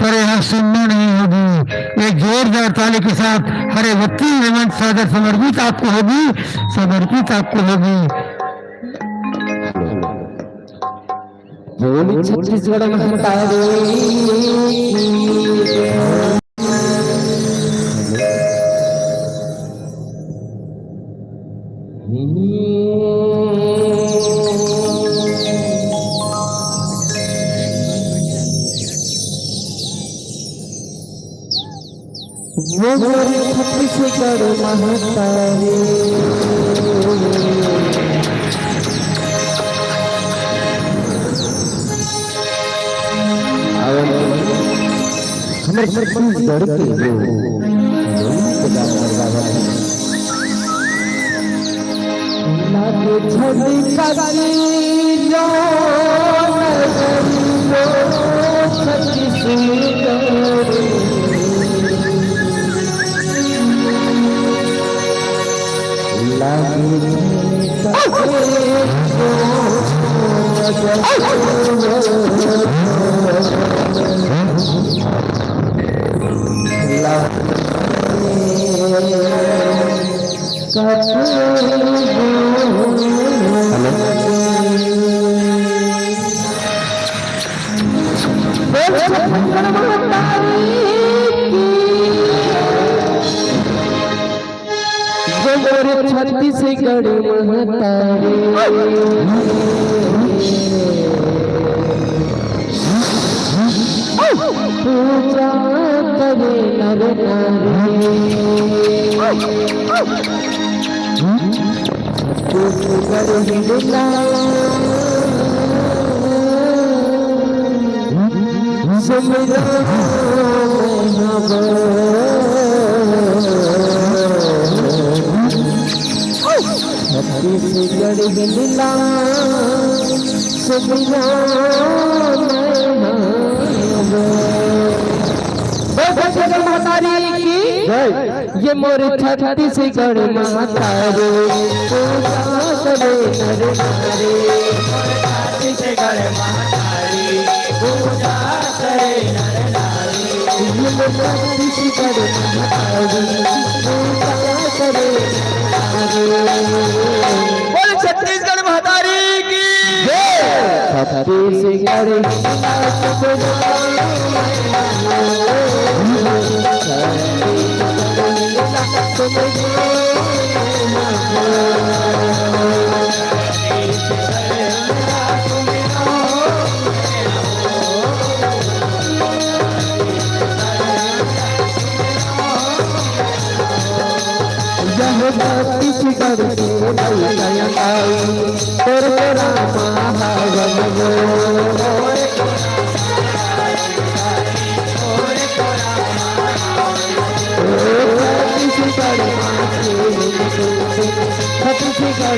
पर यहाँ सुनना नहीं होगी। एक जोरदार ताली के साथ हरे भक्ति हेमंत सागर समर्पित आपको होगी। बोली छत्तीसगढ़ महतारी वो बोली छत्तीसगढ़ महतारी हमारे छत्तीसगढ़ के लागे छत्तीसगढ़ छत्तीसगढ़ महतारी पूजा करे नर नारी छत्तीसगढ़ हिंदुला सुमिरा छत्तीसगढ़ हिंदुला सुमिरा महतारी की ये मोर छत्तीसगढ़ महतारी पूजा करे नर नारी छत्तीसगढ़ महतारी पूजा करे नर नारी ये मोर छत्तीसगढ़ महतारी पूजा करे बोल छत्तीसगढ़ महतारी की छत्तीसगढ़ छत्तीसगढ़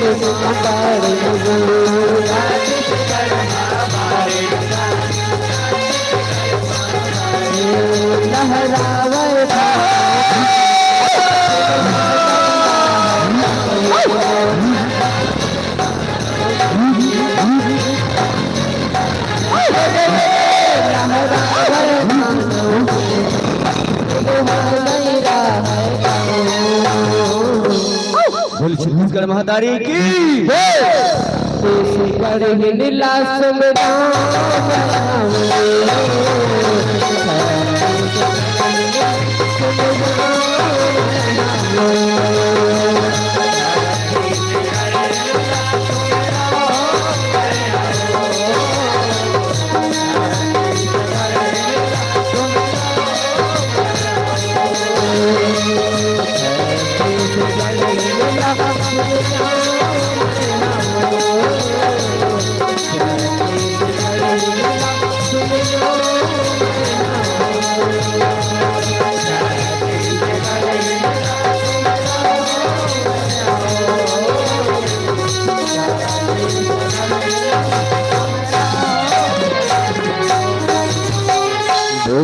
छत्तीसगढ़ महतारी की छत्तीसगढ़ नीला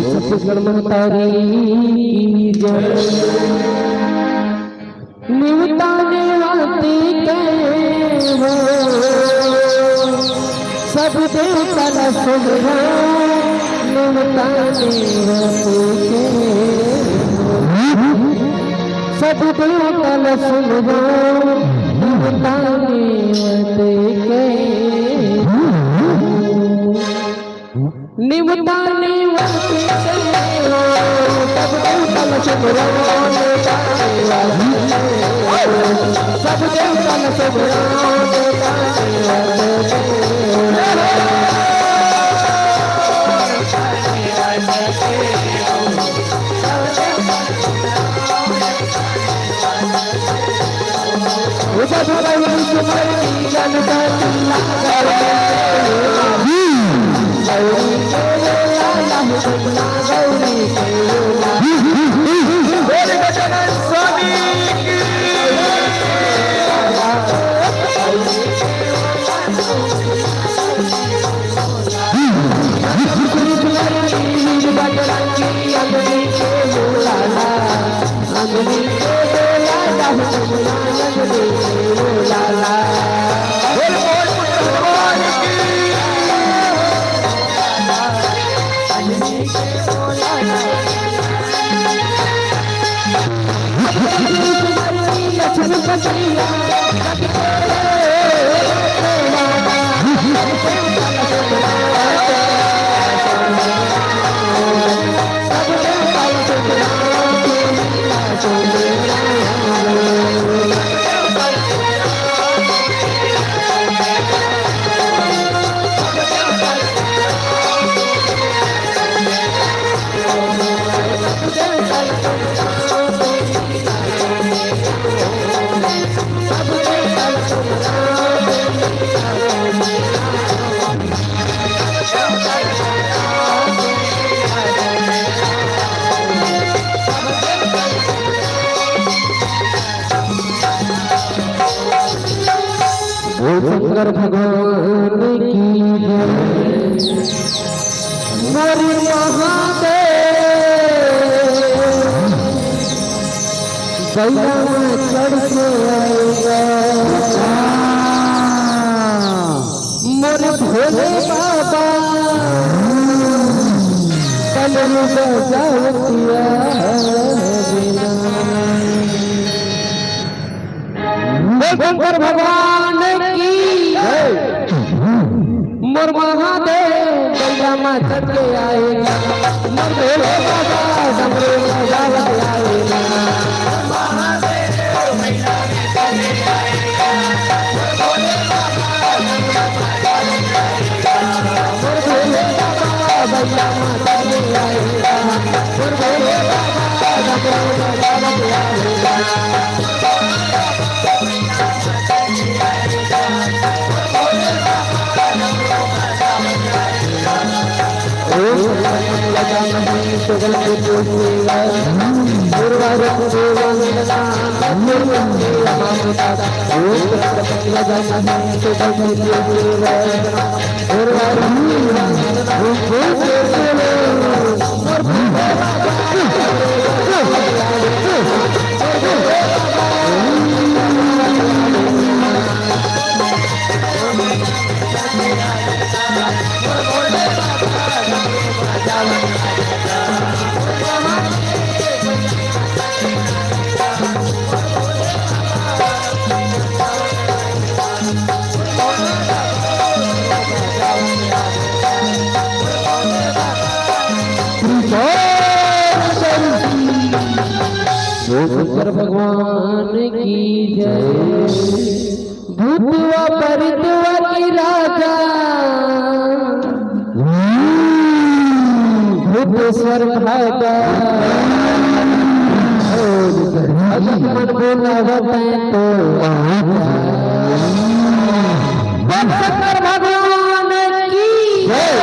छत्तीसगढ़ महतारी की जय निवताने आती के हो सब देवता सुमरा निमताने सब देवतल सुनबो निमताने के निमताने सब देवतल सुनबो सब देवतल शंकर भगवान की जय मोरी महादेव गैया चढ़ के आएगा मोरे भोले बाबा कल बजावतिया शंकर भगवान की मोर महादेव गंगा माँ चढ़ के आएगा मोर भोले बाबा डमरू बजावत आएगा शंकर भगवान की जय भूतवा परितवा की राजा भूतेश्वर भागा मन बोला बताए तो शंकर भगवान की जय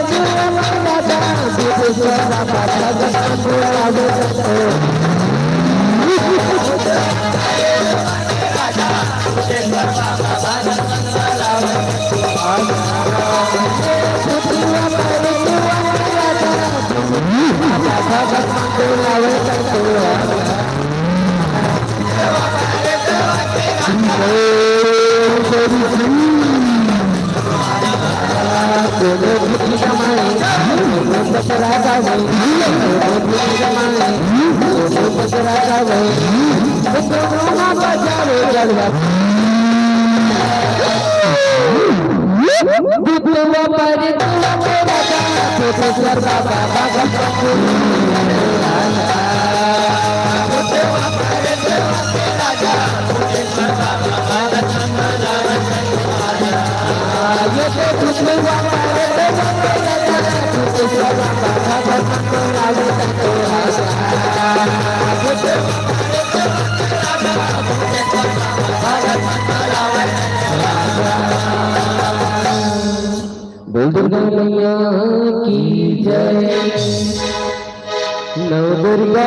Oh, भगत बुलावे बोल दुर्गा मैया की जय। नव दुर्गा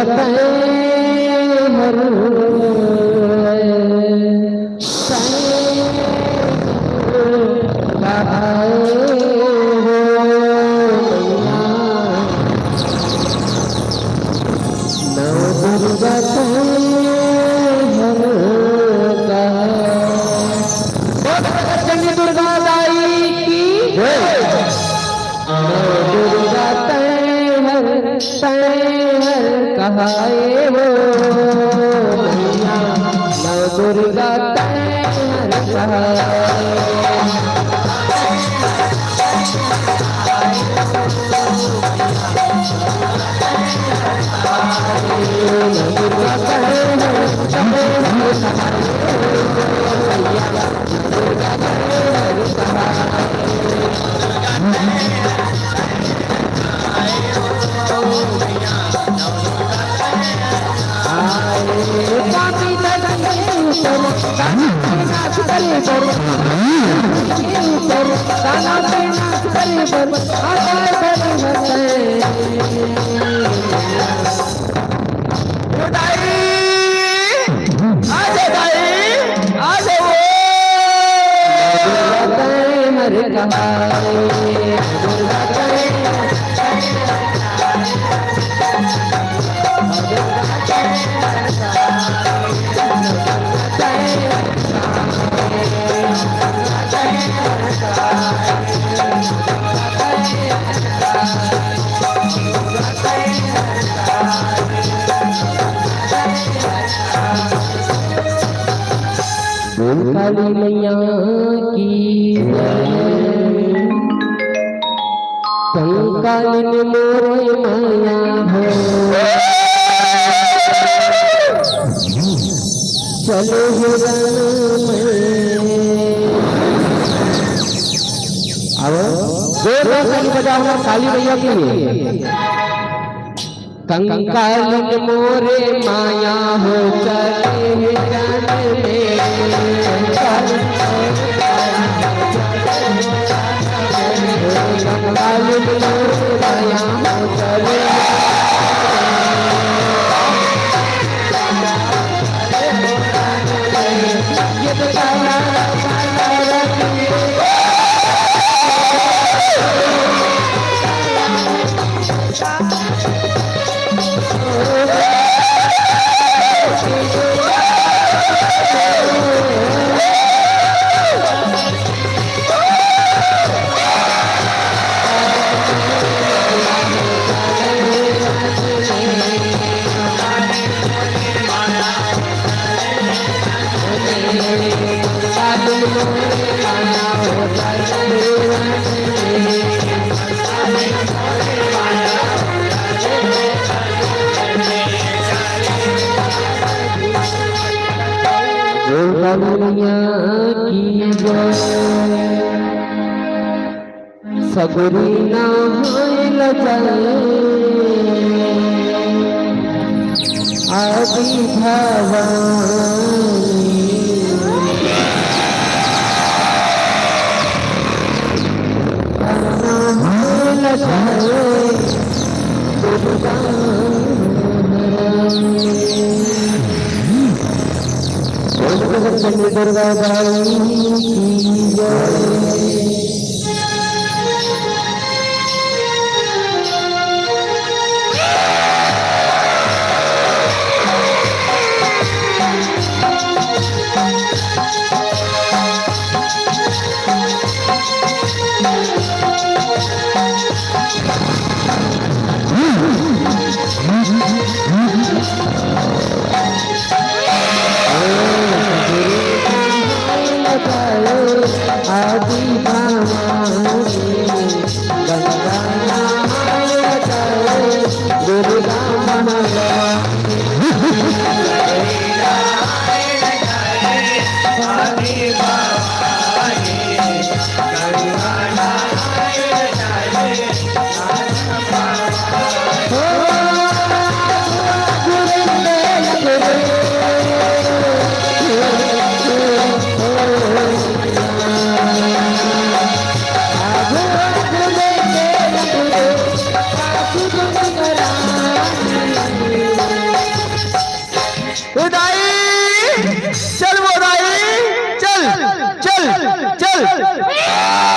हर कहाए वो नव दुर्गा काली मैया की कंकालिन मोरे माया हो चलो बजाओ काली मैया के लिए। कंकालिन मोरे माया हो चले सगुरी ना आदि भवानी दुर्गा दुर्गा बाई की जय। आदि भवानी गंगा नहाय जाए दुर्गा महारानी चल मोदाई चल चल चल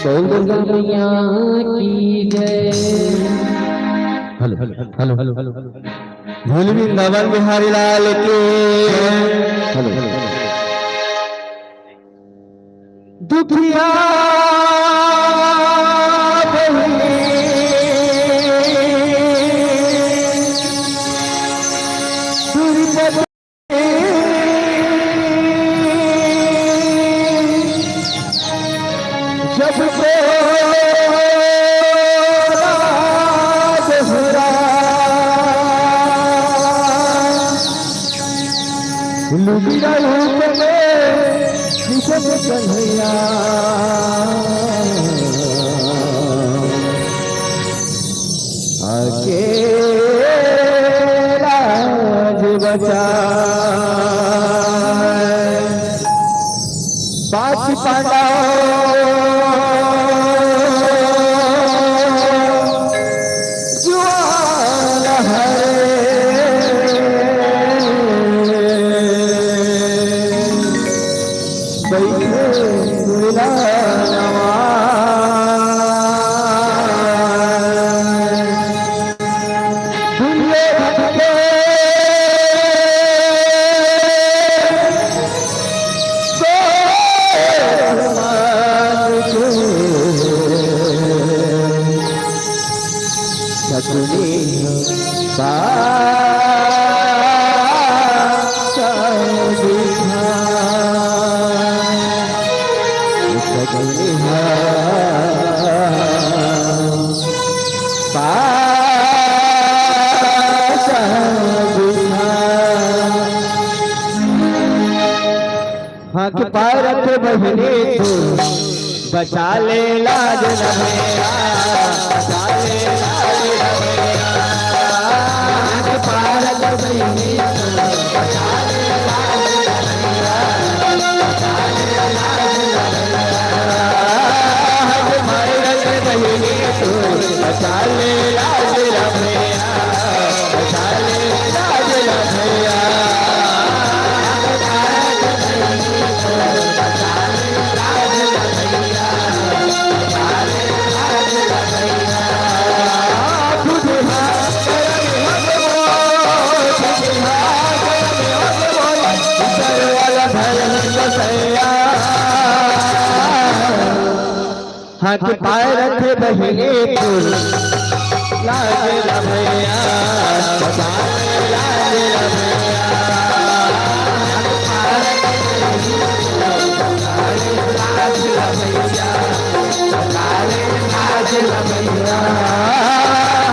दुर्गा मैया की जय। हेलो हेलो हेलो हेलो भूल वृंदावन बिहारी लाल के हेलो दुखिया जब कन्हैया आके राज बचा पांच पांडव ज्वाला हाथ पाए रखे बहने तू बचा ले लाज न मेरा बचा ले लाज न मेरा हाथ पाए रखे बहने तू बचा ले लाज न मेरा बचा ले लाज न मेरा हाथ पाए रखे बहने तू बचा ले लाज न मेरा बचा ले लाज न मेरा हाथ पाए रखे बहने फूल लाज न भैया बचा ले लाज न भैया हाथ पाए रखे बहने फूल बचा ले लाज न भैया बचा ले लाज न भैया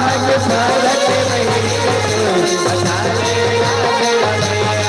हाथ पाए रखे बहने फूल बचा ले लाज न भैया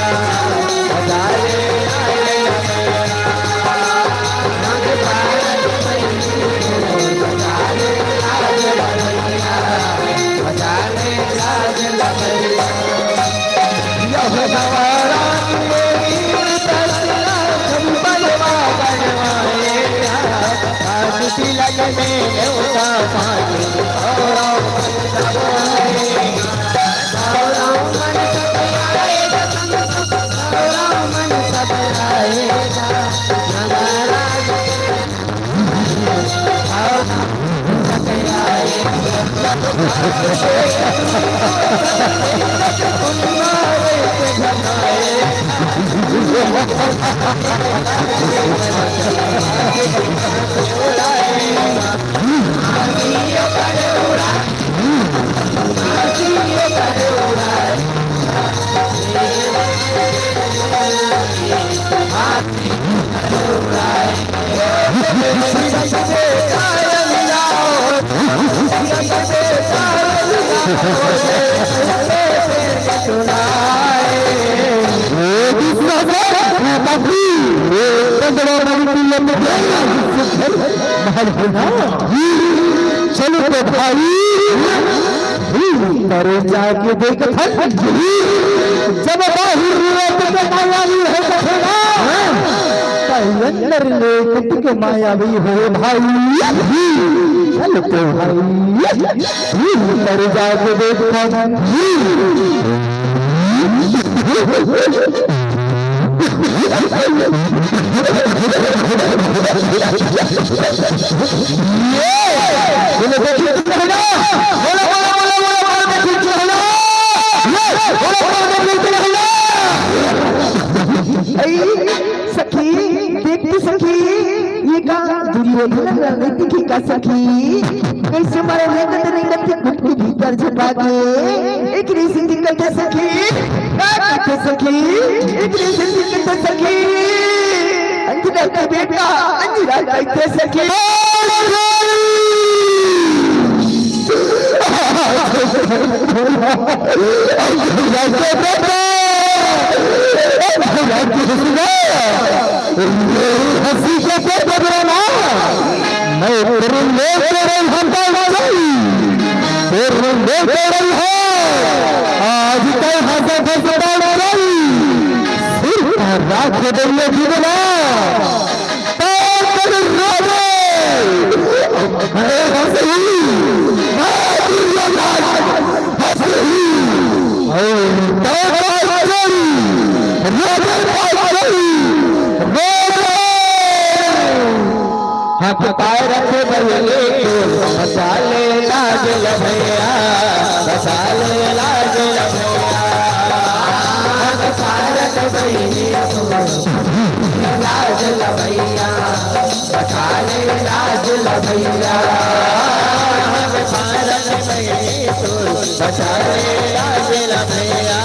चलो तो भाई अरे जाके देख जब मायावी है अंदर लेकिन के मायावी हो भाई चलो तो भाई अरे जाके देख सखी देखती सखी ये का दुर्योधन रणनीति की का सखी कैसे मारे लेंगत नहीं खुद के भीतर छुपा के एक रीसिंग करते सखी करते सखी एक रीसिंग करते सखी अंजना का बेटा अंजना करते सखी हंसी के पेट बदलना मैं तेरे आज कल हंसा फंसा रही रात बदलने जीवना हाथ पाए रखे बल्ले बचा ले लाज भैया बचा ले लाज भैया हाथ पाए रखे बल्ले लाज भैया बचा ले लाज भैया बचा रखे बल्ले बचा ले लाज भैया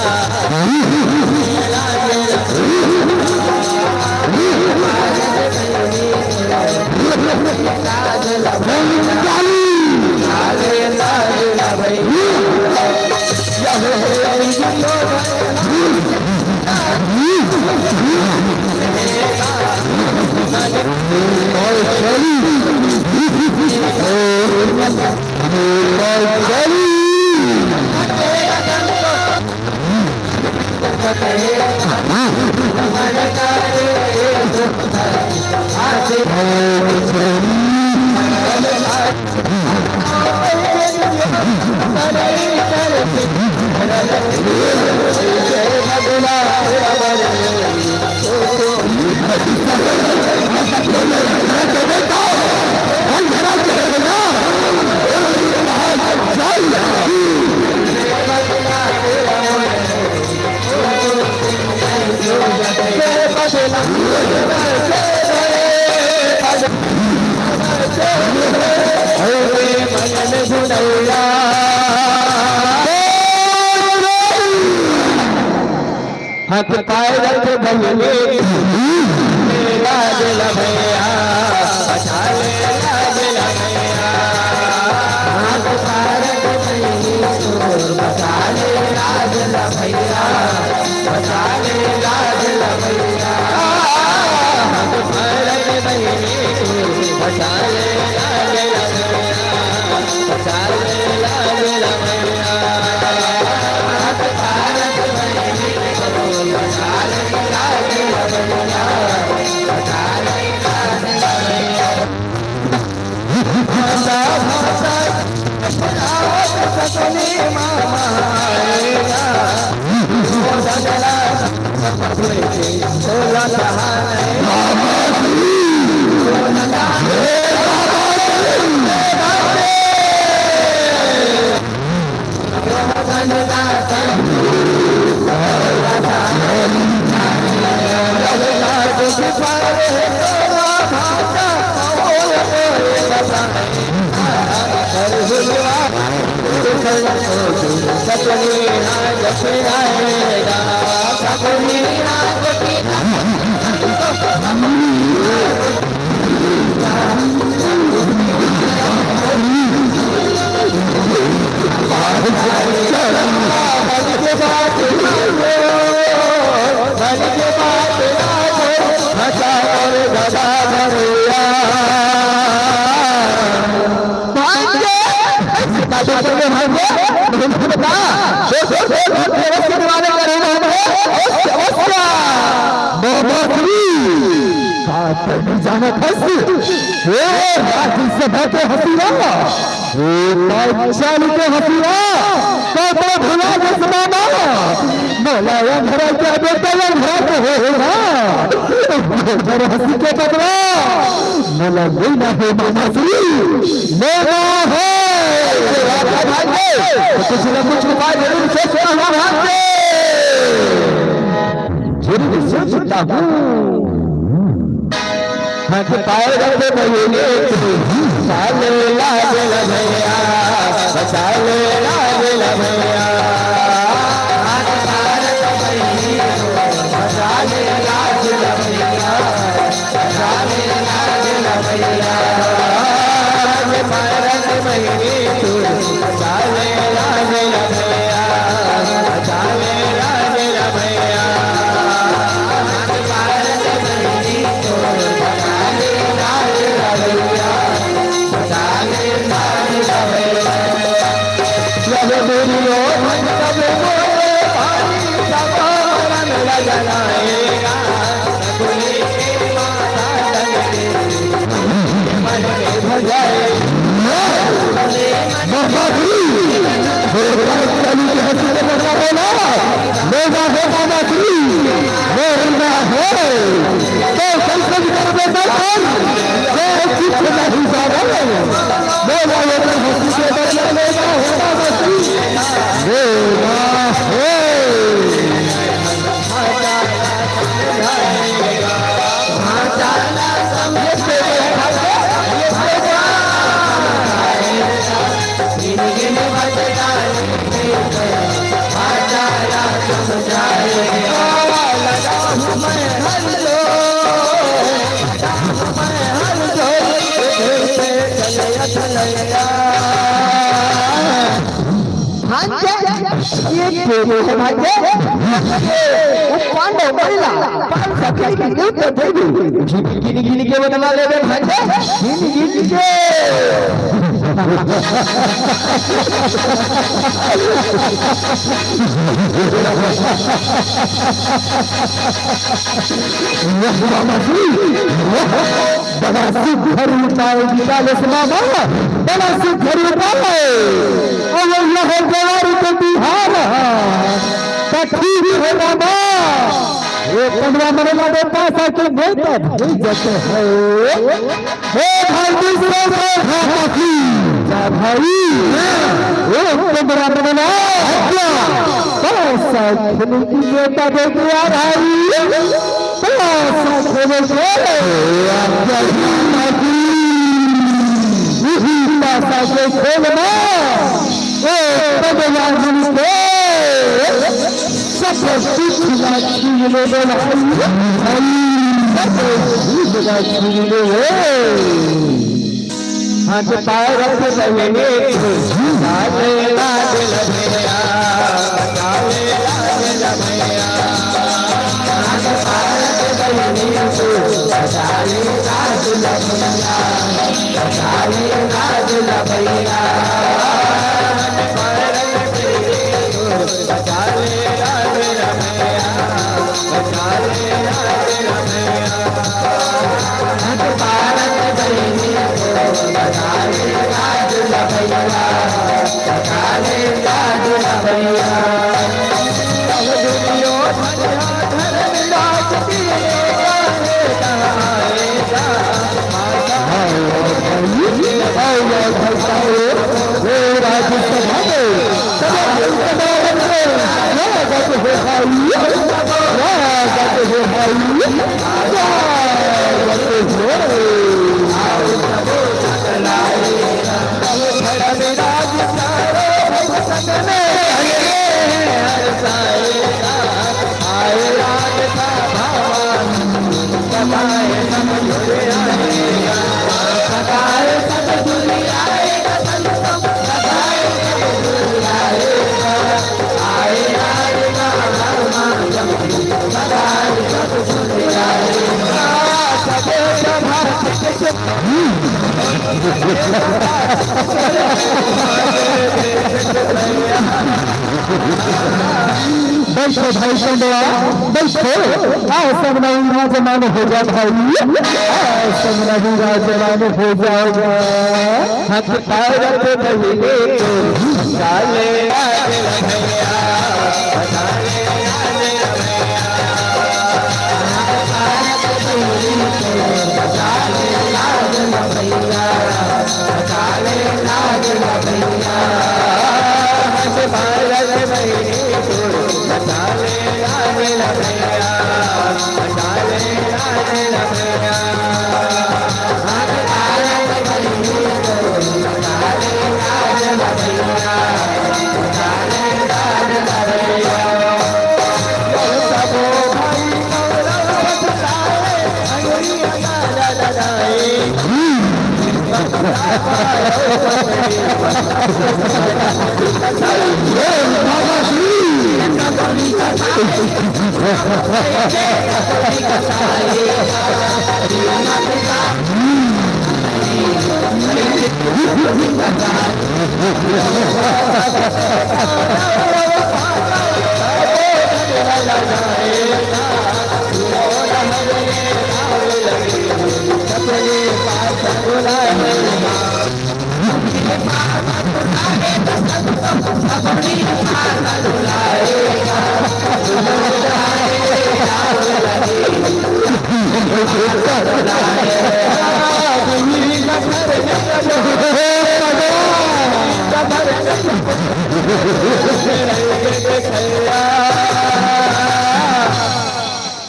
हाथ पाए रखे भैया लाज भैया बचा ले लाज भैया हाथ पाए रखे भैया बचा ले लाज भैया बचा ले लाज भैया हाथ पाए रखे भैया बचा ले लाज भैया बचा ले लाज भैया हाथ पाए रखे भैया जाना फंसी सभा के हसीरा चालू के हसीरा तो भुला जसमाना मलाया भरा क्या बेटा भरा तो होगा हंसी के बदला मला कोई ना हो मामा श्री मेरा है कुछ न कुछ उपाय जरूर सोचता हूँ हाथ पाए रखे महीने साले लाज भैया साले लाज भैया हाथ पाए रखे महीने साले लाज भैया साले लाज भैया हाथ पाए रखे महीने साले लाज भैया साले लाज भैया पांडव महिला गिनी के बदला ले गिनी के बड़ा सुख घर उठाए बड़ा सुख घर उठाए गवारी को बिहार ये 15 महीना में पैसा के बेहतर जैसे है भाई दूसरे भाई 15 महीना पैसा खेलने की बेटा देखे आ भाई पैसा खेलने से पैसा के खेलना हाथ पाए रख महीने साले लाज भैया साले लाज भैया हाथ पाए रख महीने साले लाज भैया साले लाज भैया साले लाज भैया बचा ले लाज भैया बैठो भाई संडवा बैठो आओ सब विराजमान हो जा भाई आओ सब विराजमान हो जाओगा हाथ पैर पे बहिले तो चाले लाज भैया बचा ले लाज भैया बचा ले लाज भैया हाथ पैर पे बहिले तो बचा ले लाज भैया बचा ले लाज भैया हाथ पैर पे बहिले तो बचा ले लाज भैया बचा ले लाज भैया सबो भाई गौरव सारे अंगुरिया गाला लगाए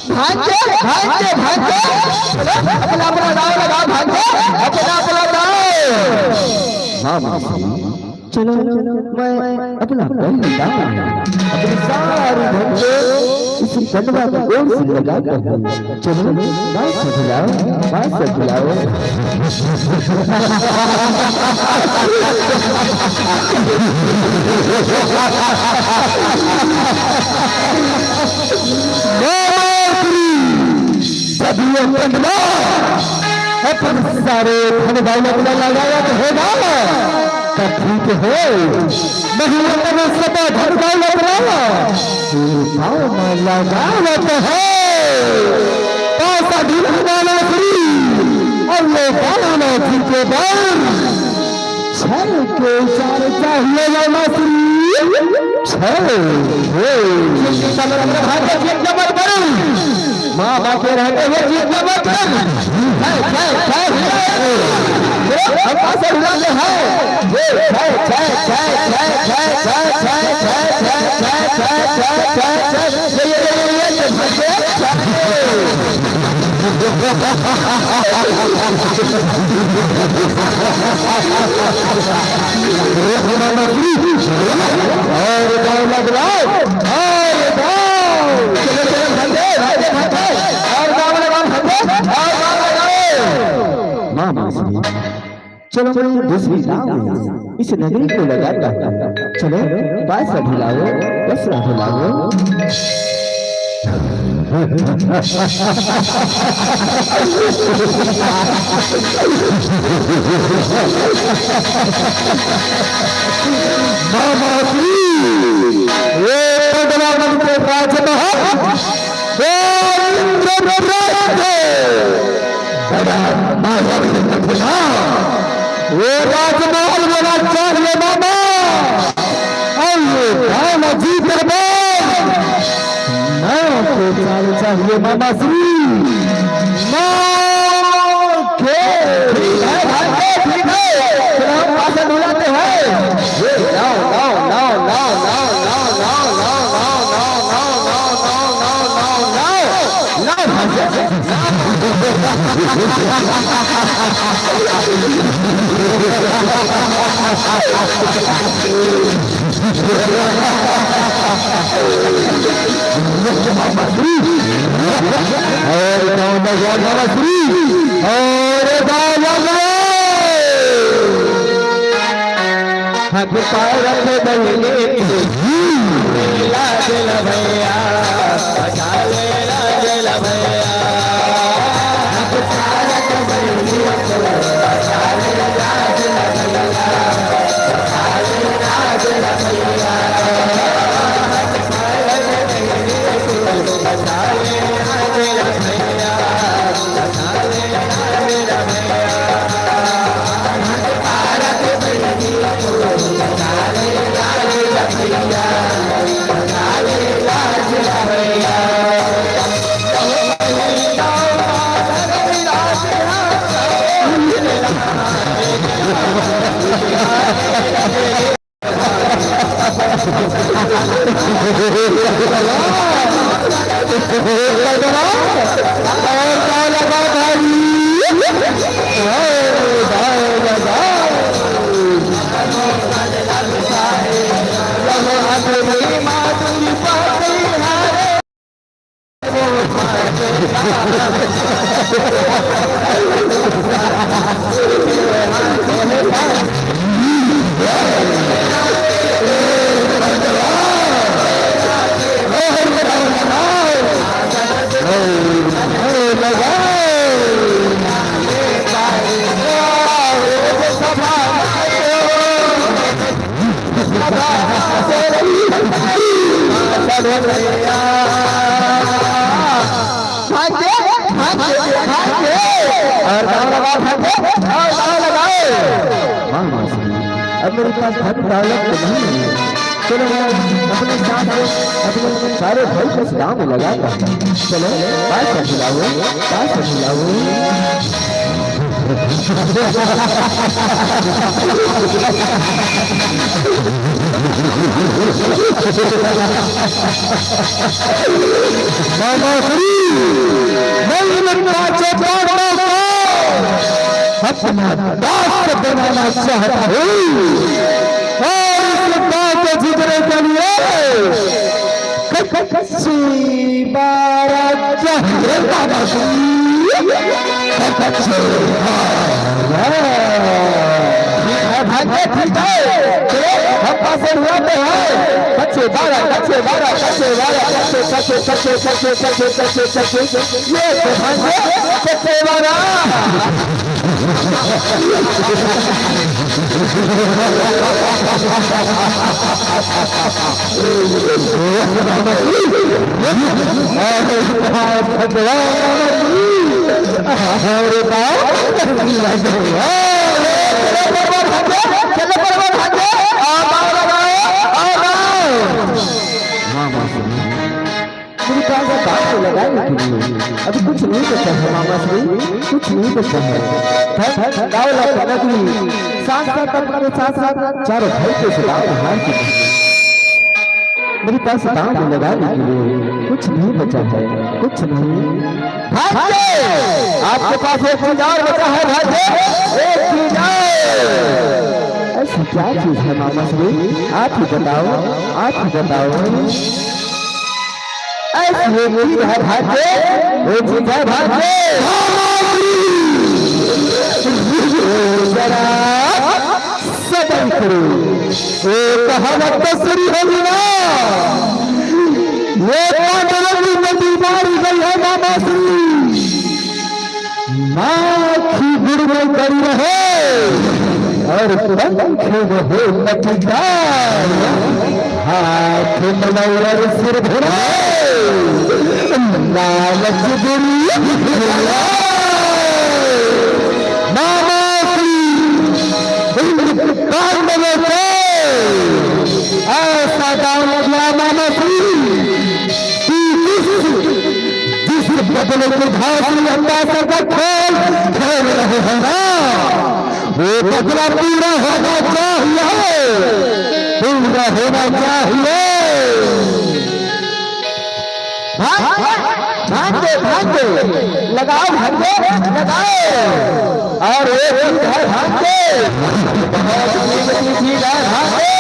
भांजे भांजे भांजे अपना अपना दाव लगा भांजे अपना अपना दाव चलो मैं अपना अपनी सारी भांजे इस कंडवा को गोल से लगा कर चलो बात से बुलाओ अपन सारे धन दौलत में लगाया तो होगा तब ठीक है नहीं अपने सब धन दौलत में लगावत है पैसा ढूंढना फ्री और वो पाना के बाद छल के चार चाहिए लाना फ्री छल माँ बाके रहते हुए जीतना मत हम पासे हिलाते हैं और लग रहा चलो मैं दूसरी नाव इस नगरी को लगाता हूँ चलो पैसा ढिलाओ कसरा ढिलाओ मामा श्री ये पद्मावन के राजमहल वो राजमहल मेरा चाहिए मामा आइए गाना जी दरबार नाम को चाल चाहिए मामा श्री माँ के ठीक है भाई ठीक है चलो हम पासे बुलाते हैं नाव नाव नाव नाव नाव नाव नाव नाव नाव नाव नाव हक पार रख बहने लाज भैया बचा ले लाज भैया हक पार रख बहने बचा ले लाज भैया बचा ले लाज भैया हक पार रख बहने बचा ले लाज भैया बचा ले लाज भैया हक पार रख बहने अब मेरे पास धन दौलत तो नहीं है चलो मैं अपने साथ अपने सारे भाई को सलाम लगाता हूँ चलो बात कर खिलाओ बात कर खिलाओ मामा श्री अपना दास बनाना चाहता हूँ और इस बात को जीतने के लिए कच्ची बारा चाहिए मामा भाग्य ठीक है हम पास हुआते हैं कच्चे बारा कच्चे बारा कच्चे बारा कच्चे कच्चे कच्चे कच्चे कच्चे कच्चे कच्चे ये तो भाग्य कच्चे बारा अभी कुछ नहीं करता है मामा श्री कुछ नहीं करता है साथ साथ चारों भाई के साथ मेरे पास दांव लगाने के लिए कुछ नहीं बचा है कुछ नहीं आपके पास एक औजार बचा है भाई एक ऐसी क्या चीज है मामा श्री आप ही बताओ आप ही बताओ ऐसी चीज है भाग्य वो चीज है भाग्य जरा सदन करो वो कहावत तो सही होगी ना ये पांडवों नदी मारी गई है मामा श्री माखी गुड़ में करी रहे और पंखे रहे लकीदार हाथ मनोवर सिर भरे लालच बुरी मामा श्री पांडवों को बदले की धासी अंदाज का खेल खेल रहे हैं ना, वो बदला पूरा होना चाहिए, पूरा होना चाहिए। भांगे भांगे लगाओ, भांगे लगाओ, और एक है भांगे, बहुत कीमती चीज है भांगे,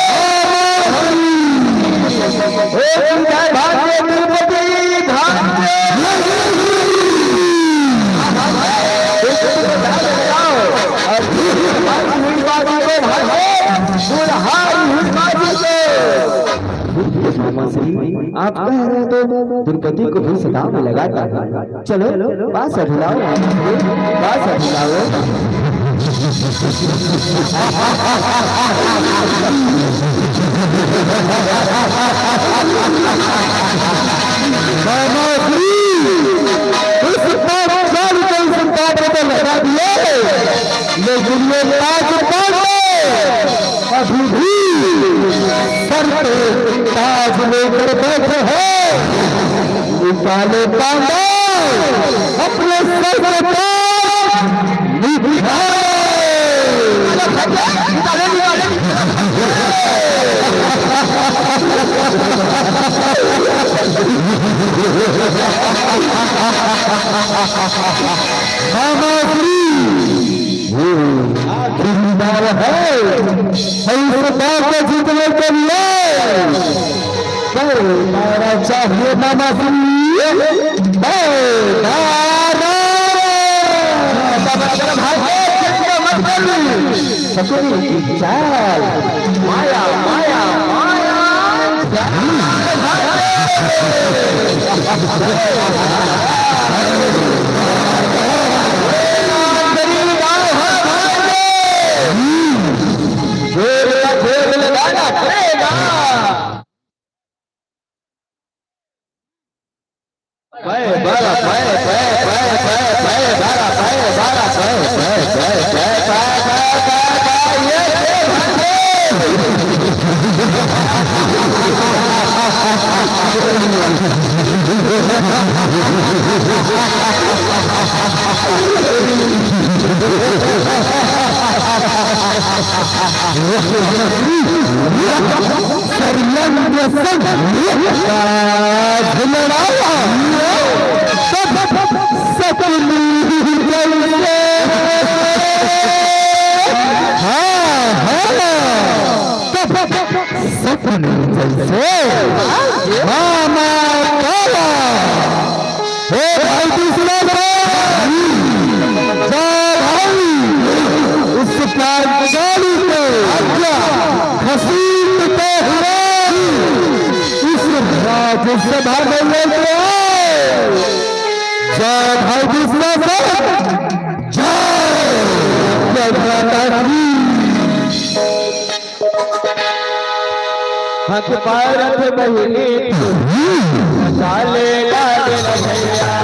एक है भांगे, कीमती भांगे। आप कह रहे हो तो द्रौपदी को भी सदा में लगाता है। चलो बात अभिलाओ, बात अभिलाओ। लगा दिए, लेकिन ये अभी भी सर पे ताज लेकर बैठे हैं। निकाले पांडे अपने सर पे ताज निकाले। आखिरदार है सरकार को जीतने के लिए मारा चाहिए मामा चाल माया माया माया खेल लगाना पड़ेगा। हाथ पैर थे बहिनी चाले लागे भैया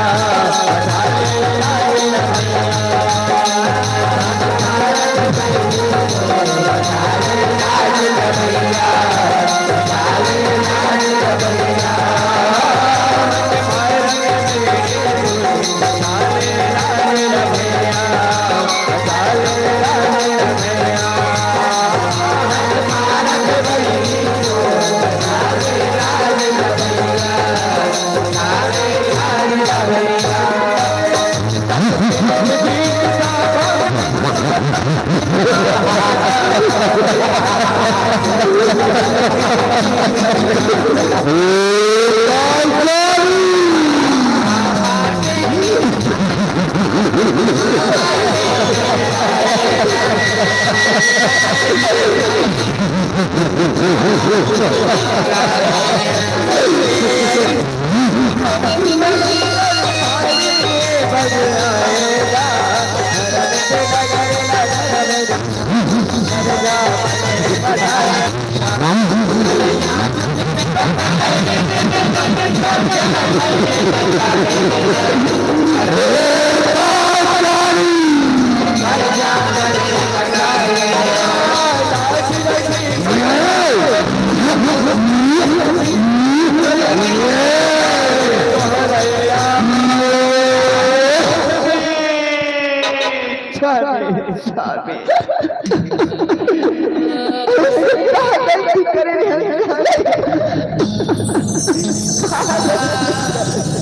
स्वामी क्या गलती करे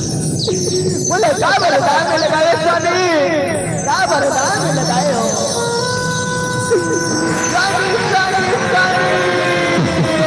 बोले क्या वरदान में लगाए स्वामी, क्या वरदान में लगाए हो स्वामी स्वामी स्वामी।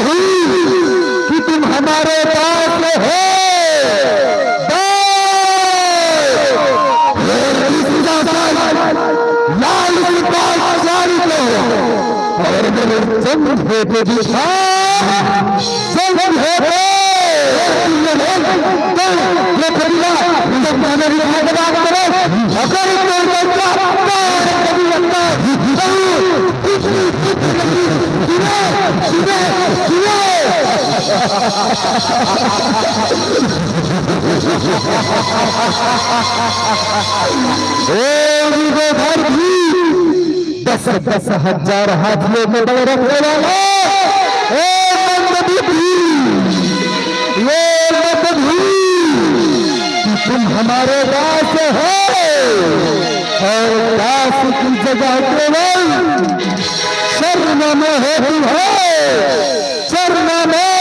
कि तुम हमारे पास हो लाल जारी और मेरे समझे तो दिखा दस दस हजार हाथियों में बड़े रखने वाले तुम हमारे दास हो और दास की जगह केवल शरण में है तुम्हें शरण में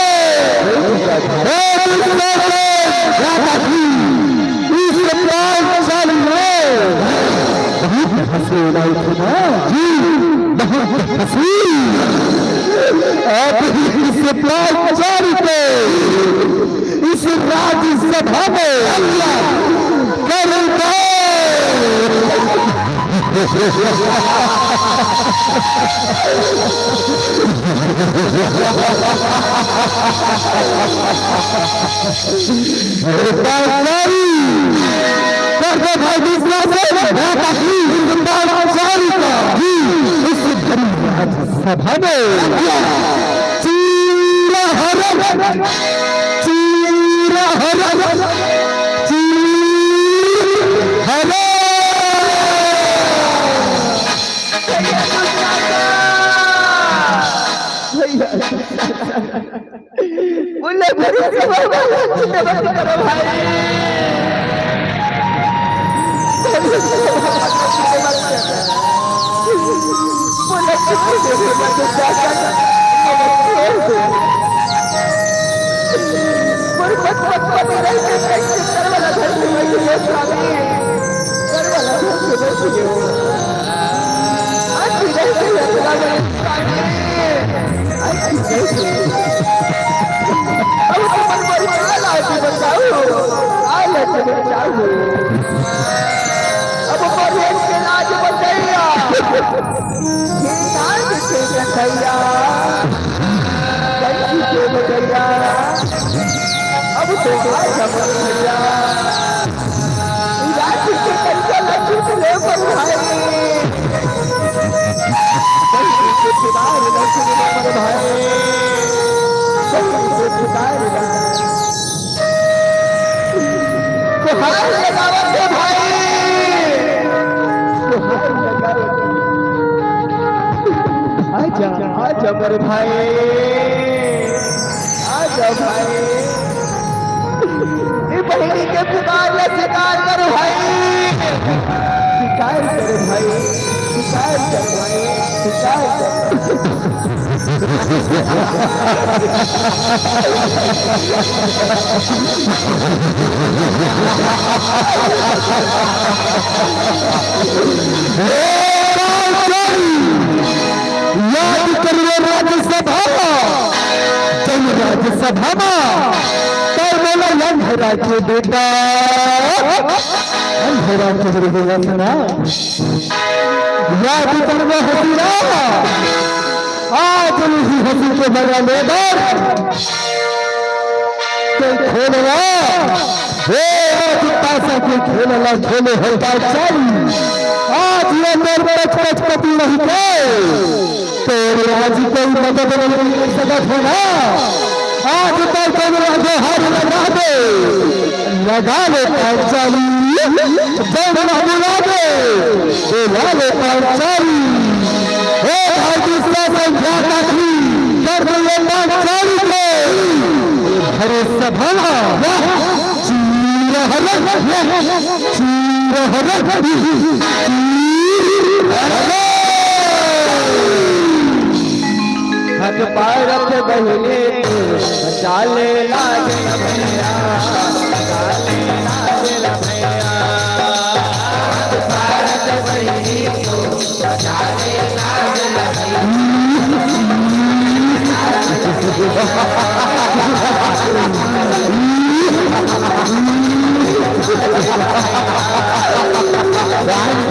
इस प्राण चालू हंसी जी बहुत हंसी आप इस प्राण चालू के इस राज्यसभा में कर दो भाई दूसरा सभा में चीरा हर चीरा हर बोले करो भाई अब तो भैया आजा मेरे भाई आजा भाई ये बहनी के पुकार में शिकार करो भाई शिकार करो भाई शिकार करो भाई शिकार याद करिए राज्यसभा जब राज्यसभा बोला अंधेरा के बेटा अंधेरा के बेटा सुना याद करिए हसीना आज नहीं हसी के बड़ा लेबर खेलवा पैसा के खेलना खेले होता चल आज ये मेरे पचपति नहीं थे तेरे आज कोई मदद नहीं कर सकत हो ना, आज तो तुम राजो हार लगा दे पांचाली जब लगा दे पांचाली दूसरा संख्या काफी कर दिए पांचाली को हरे सभा हक पारत बहने चाले लाज भैया चाले लाज भैया पारत बहने चाले लाज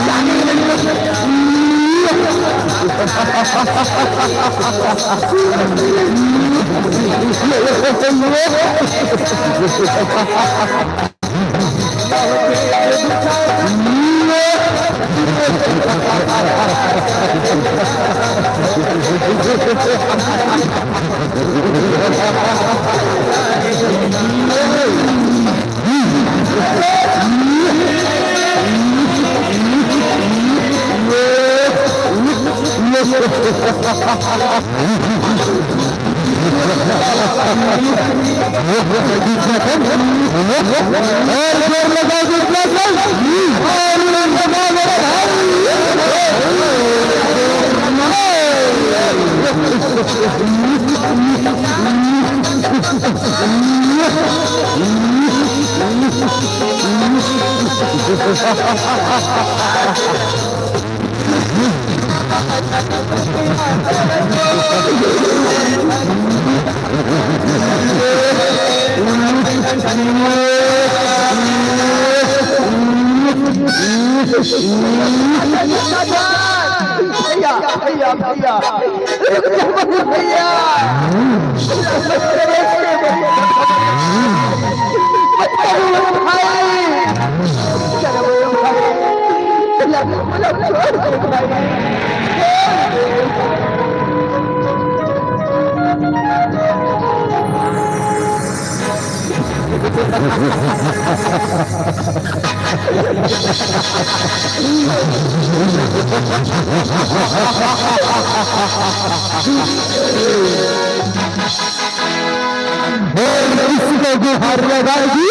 जिसको गुहार लगाएगी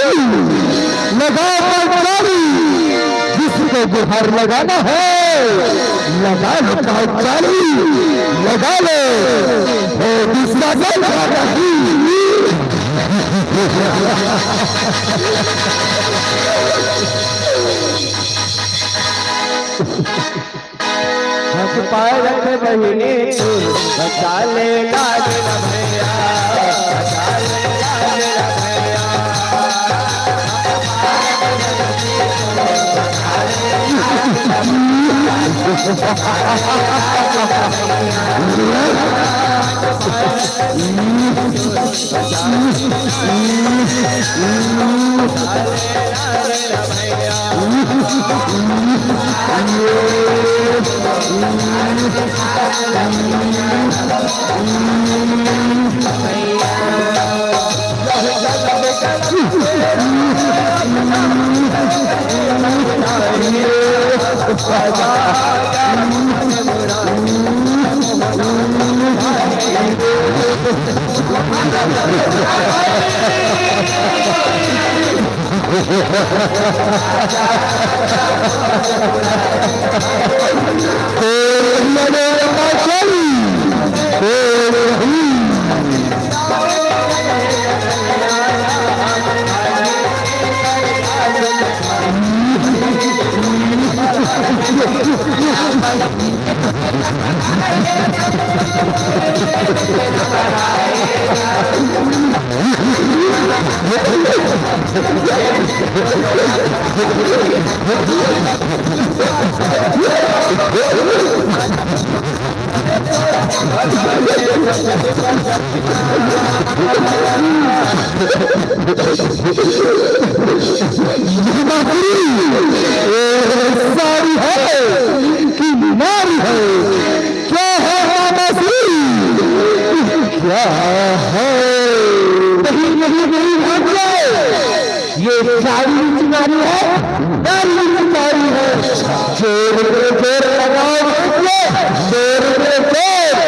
लगा पांचाली, जिसको गुहार लगाना है लगा लो पांचाली, लगा लो दूसरा हक पारत बहने चाले लाज भैया चाले लाज भैया सारी है कि बीमारी है, क्या है जोर पे जोर लगाओ जोर पे जोर,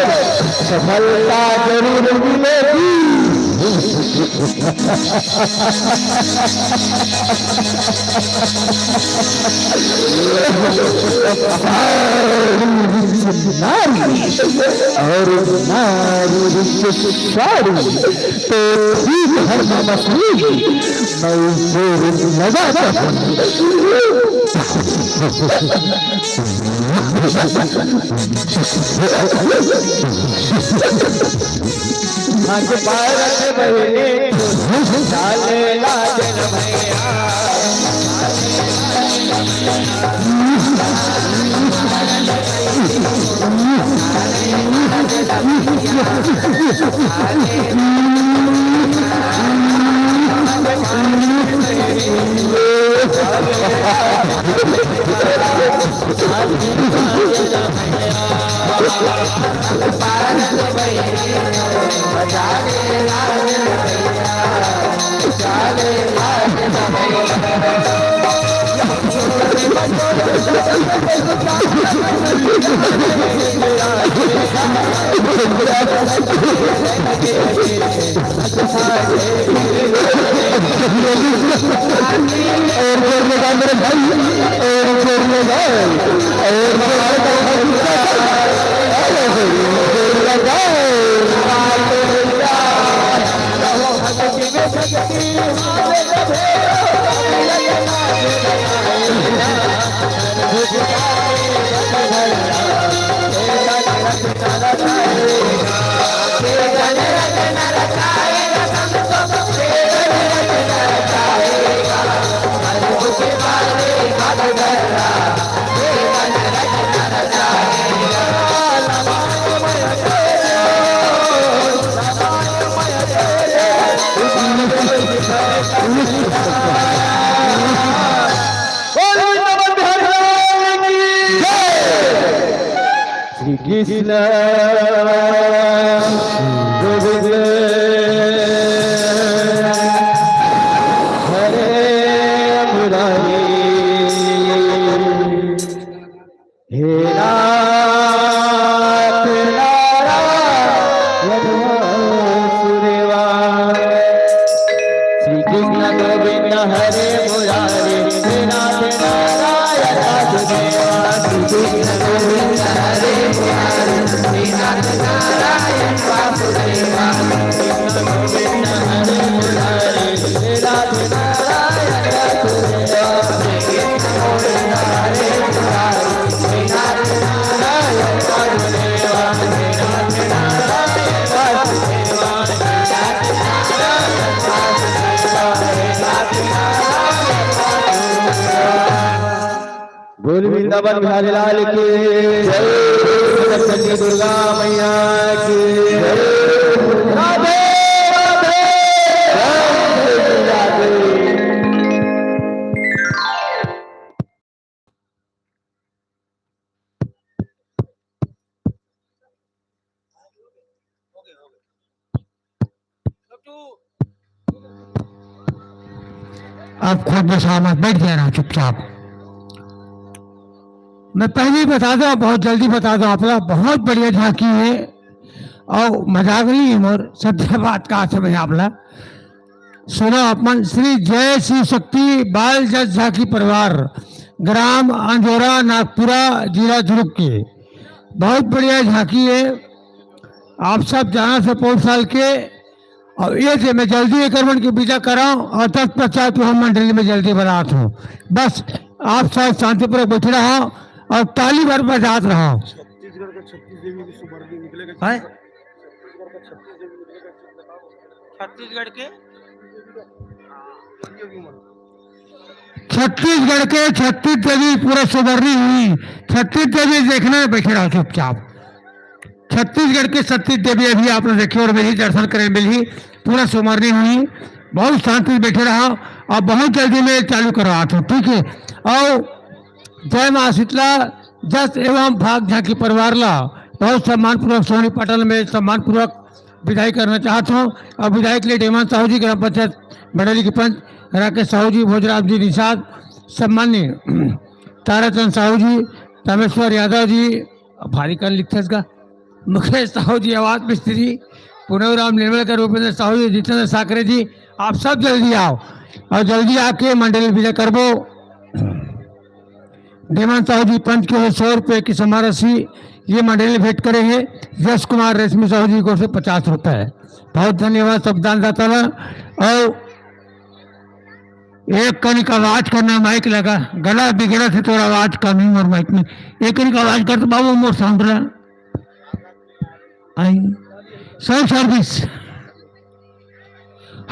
सफलता जरूर मिलेगी। और नारी साड़ी तो हर मछली मैं जोर लगाता हक पारत बहने चाले लाजन भैया कृष्ण गोविंद हरे मुरारी हे नाथ नारायण वासुदेवाय। श्री कृष्ण गोविंद हरे मुरारी हे नाथ नारायण वासुदेवाय। श्री कृष्ण गोविंद हरे बोल वृंदावन बिहारी लाल की जय, सच्ची दुर्गा मैया की जय। राधे राधे राधे। आप खुद बसामत बैठ जाना चुपचाप। मैं पहले ही बता दूं, बहुत जल्दी बता दूं, आपका बहुत बढ़िया झांकी है और मजाक नहीं और सत्य बात का समय आपला सुनो अपन। श्री जय श्री शक्ति बाल जज झांकी परिवार, ग्राम अंजोरा, नागपुरा, जिला दुर्ग के बहुत बढ़िया झांकी है। आप सब जाना से 5 साल के और ये थे मैं जल्दी एक की विदा कराऊं और तत्पश्चात हम मंडली में जल्दी बनात हूँ। बस आप सब शांतिपूर्वक बैठे रहो और ताली भर बजात रहो। छत्तीसगढ़ का 36 देवी की सुबर्णी निकलेगा। हैं? छत्तीसगढ़ के छत्तीसगढ़ के 36 देवी पूरा सुबर्णी हुई। 36 देवी देखने में बैठे रहो चुपचाप। छत्तीसगढ़ के 36 देवी अभी आपने देखी और मिली, दर्शन करें मिली, पूरा सुमरनी हुई। बहुत शांति से बैठे रहो और बहुत जल्दी में चालू करवा हूँ, ठीक है। और जय माँ शीतला जस एवं भाग झांकी परिवार ला बहुत सम्मानपूर्वक सोनी पटल में सम्मानपूर्वक विदाई करना चाहता हूँ। और विधायक के लिए डेमान साहू जी, ग्राम पंचायत मंडली के पंच राकेश साहू जी, भोजराज जी निषाद, सम्मान्य ताराचंद साहू जी, रामेश्वर यादव जी, भारी कर लिखते इसका, मुकेश साहू जी, आवाज मिस्त्री, पुनवराम निर्मलकर, रूपेंद्र साहू जी, जितेंद्र साकरे जी, आप सब जल्दी आओ और जल्दी आके मंडल विजय करबो। देवान साहू जी पंच के 100 रुपये की समाराशि ये मंडली भेंट करे हैं। यश कुमार रेशमी साहू जी को से 50 रुपए। बहुत धन्यवाद सब दानदाता। और एक कनिक आवाज करना, माइक लगा, गला बिगड़ा थे थोड़ा आवाज कमी और माइक में एक कनिक आवाज कर तो बाबू मोर साउंड आई साउंड सर्विस।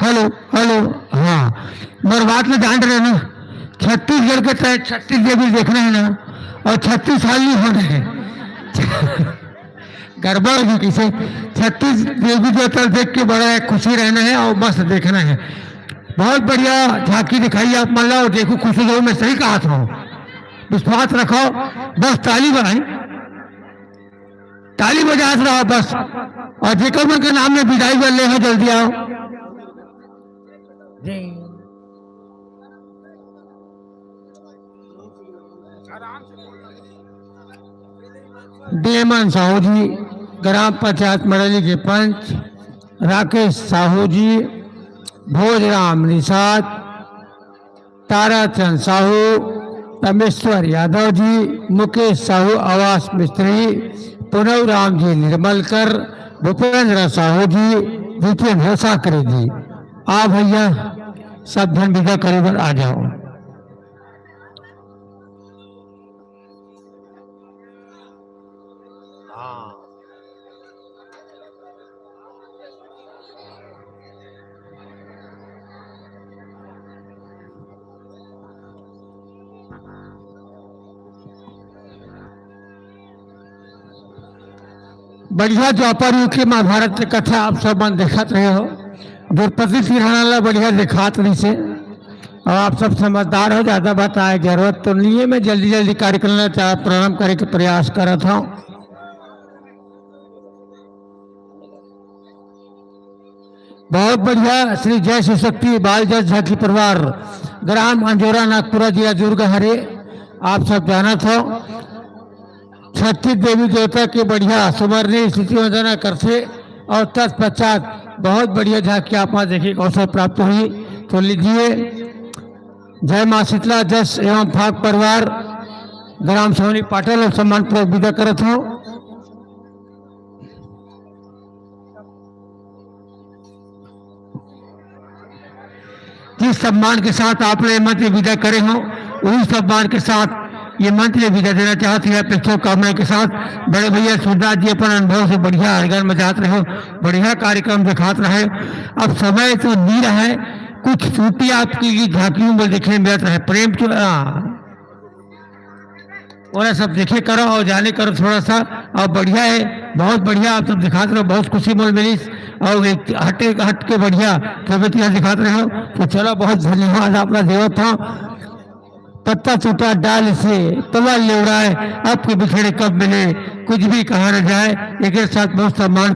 हेलो हेलो, हाँ मेरे बात में ध्यान रहे ना, छत्तीसगढ़ के तहत 36 देवी देखना है ना, और 36 साल नहीं होने हैं गड़बड़ होगी किसे। 36 देवी देवता देख के बड़ा खुशी रहना है और बस देखना है। बहुत बढ़िया झांकी दिखाई आप, मान लो देखो खुशी हो, मैं सही कहा था, विश्वास रखो, बस ताली बजाई, ताली बजात रहो बस। और जेकर मन के नाम में विदाई कर ले, जल्दी आओ। डेमन साहू जी, ग्राम पंचायत मंडली के पंच, राकेश साहू जी, भोजराम निषाद, ताराचंद साहू, रामेश्वर यादव जी, मुकेश साहू आवास मिस्त्री, पुनवराम जी निर्मलकर, भूपेंद्र साहू जी, जितेंद्र साकरे जी। आ भैया सब धन विदा करे आ जाओ। बढ़िया द्वापर युग के महाभारत की कथा आप सब मन देखत रहे हो, द्रौपदी सिरहाना बढ़िया दिखात रही से, और आप सब समझदार हो, ज्यादा बताए जरूरत तो नहीं है। मैं जल्दी जल्दी कार्यक्रम प्रारंभ करे के प्रयास कर था। बहुत बढ़िया श्री जय शिव शक्ति बाल जज झाकी परिवार, ग्राम अंजोरा, नागपुरा, जिला दुर्ग हरे। आप सब जाना था 36 देवी देवता के बढ़िया सुमरनी स्थिति वंदना करते, और तत्पश्चात बहुत बढ़िया झांकी आप वहाँ देखिए अवसर प्राप्त हुई। तो लीजिए, जय माँ शीतला जस एवं फाग परिवार, ग्राम सोनी पाटिल और सम्मान पूर्वक विदा करत हो। जिस सम्मान के साथ आपने मंत्र विदा करे हो, उसी सम्मान के साथ ये मंत्र विदा देना चाहते हैं अपने शुभकामना के साथ। बड़े भैया सुरदास जी अपन अनुभव से बढ़िया हरगन मचाते रहे, बढ़िया कार्यक्रम दिखाते रहे। अब समय तो नहीं रहे, कुछ छुट्टी आपकी झांकियों में देखने में रहे, प्रेम और सब देखे करो और जाने करो थोड़ा सा, और बढ़िया है, बहुत बढ़िया आप सब दिखाते रहो, बहुत खुशी मोल मिली, और हट के बढ़िया तबियत दिखाते रहो। तो चलो, बहुत धन्यवाद आपका देवत था। पत्ता छूटा डाल से तवा ले उड़ाए, आपके बिछड़े कब मिले, कुछ भी कहा न जाए। एक साथ बहुत सम्मान